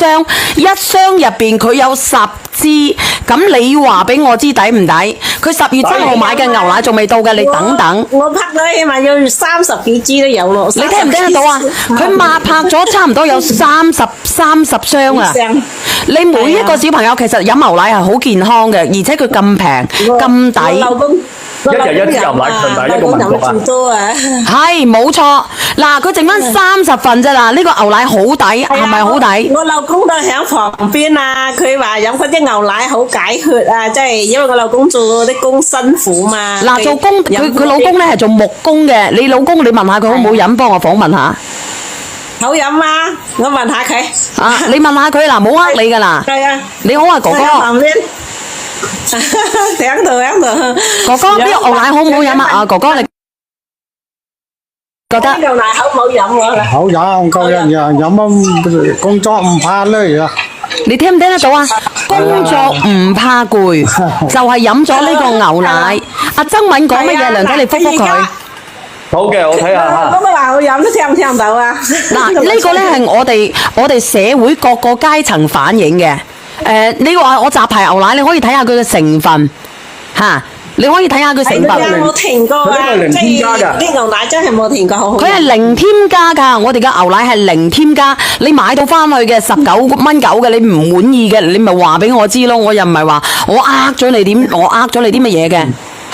箱，一箱入邊佢有10支，咁你話俾我知抵唔抵？佢10月7號買嘅牛奶仲未到嘅，你等等。我拍咗起碼要30幾支都有咯。你聽唔聽得到啊？佢拍咗差唔多有30箱啊！你每一個小朋友其實飲牛奶係好健康嘅，而且佢咁平咁抵。老公一日一支牛奶強大一個民族啊！係冇錯，嗱佢剩翻30份啫啦，呢個牛奶好抵，係咪好抵？我老公都喺旁邊啊，佢話飲嗰啲牛奶好解血啊，即係因為我老公做啲工辛苦嘛。嗱做工，佢老公咧係做木工嘅，你老公你問下佢好唔好飲，幫我訪問下。好飲啊！我問下佢。啊，你問下佢嗱，冇呃你噶啦。係啊。你好啊，哥哥。聽到。哥哥，呢個牛奶好唔好飲啊？啊，哥哥你覺得？牛奶好唔好飲喎？好飲，夠人飲工作唔怕累啊！你聽唔聽得到啊？工作唔怕攰，就係飲咗呢個牛奶。阿曾敏講乜嘢？梁仔你覆覆佢。好嘅，我睇下嚇。我都話好飲，都聽唔聽到啊？嗱，呢個咧係我哋社會各個階層反映嘅。你話我雜牌牛奶，你可以睇下佢嘅成分嚇，你可以睇下佢成分。冇停過啊！零添加㗎。啲牛奶真係冇停過，好好。佢係零添加㗎，我哋嘅牛奶係零添加。你買到翻去嘅19蚊9嘅，你唔滿意嘅，你咪話俾我知咯。我又唔係話我呃咗你點，我呃咗你啲乜嘢嘅，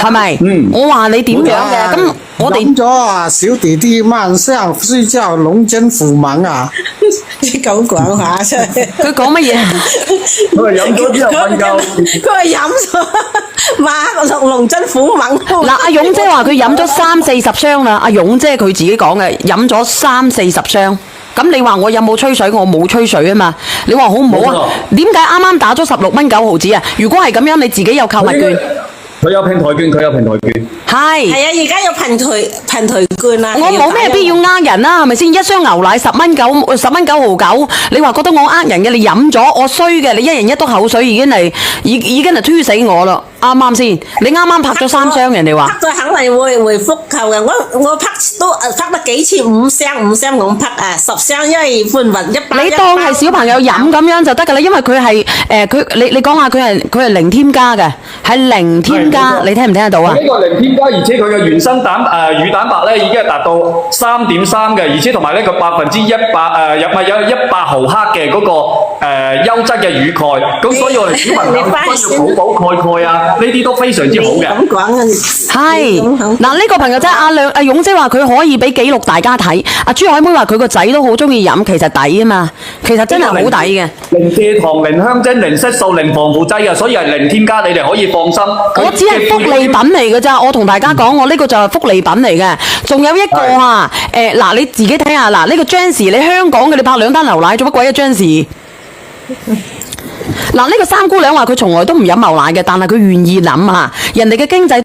係咪？我話你點樣嘅，咁我哋飲咗啊，小弟弟晚上睡覺龍爭虎猛啊！啲狗講下出嚟。佢講乜嘢？佢話飲咗之後瞓覺。佢話飲咗，馬龍爭虎猛。嗱，阿勇姐話佢飲咗30-40箱啦。阿勇姐佢自己講嘅，飲咗30-40箱。咁你話我有冇吹水？我冇吹水啊嘛。你話好唔好啊？點解啱啱打咗16蚊9毫子啊？如果係咁樣，你自己有購物券。佢有平台券，係啊，而家有平台券啊。我冇咩必要呃人啦，係咪先？一箱牛奶10蚊9毫9，你話覺得我呃人嘅？你飲咗我衰嘅，你一人一督口水已經係推死我啦，啱唔啱先？你啱啱拍咗3箱，人哋話拍咗肯定會回覆購嘅。我拍得幾次5箱咁拍啊，10箱，因為半運100。你當係小朋友飲咁樣就得㗎啦，因為佢係你講下佢係零添加嘅，係零添加，你聽唔聽得到啊？呢個零添加，而且佢嘅原生乳蛋白咧已經係達到3.3嘅，而且同埋呢個100%有100毫克嘅嗰個優質嘅乳鈣，咁所以我哋小朋友需要補鈣啊，呢啲都非常之好嘅。咁講啊，係嗱，呢個朋友仔阿勇姐話佢可以俾記錄大家睇，阿朱海妹話佢個仔都好中意飲，其實抵啊嘛，其實真係好抵嘅。零蔗糖、零香精、零色素、零防腐劑啊，所以係零添加，你哋可以放心。我只係福利品嚟㗎咋，我同大家講，我呢個就係福利品嚟嘅。仲有一個啊，嗱你自己睇下，嗱呢個 Jans， 你香港嘅你拍2單牛奶做乜鬼啊 Jans？ 嗱呢個3姑娘話佢從來都唔飲牛奶嘅，但係佢願意諗下人哋嘅經濟。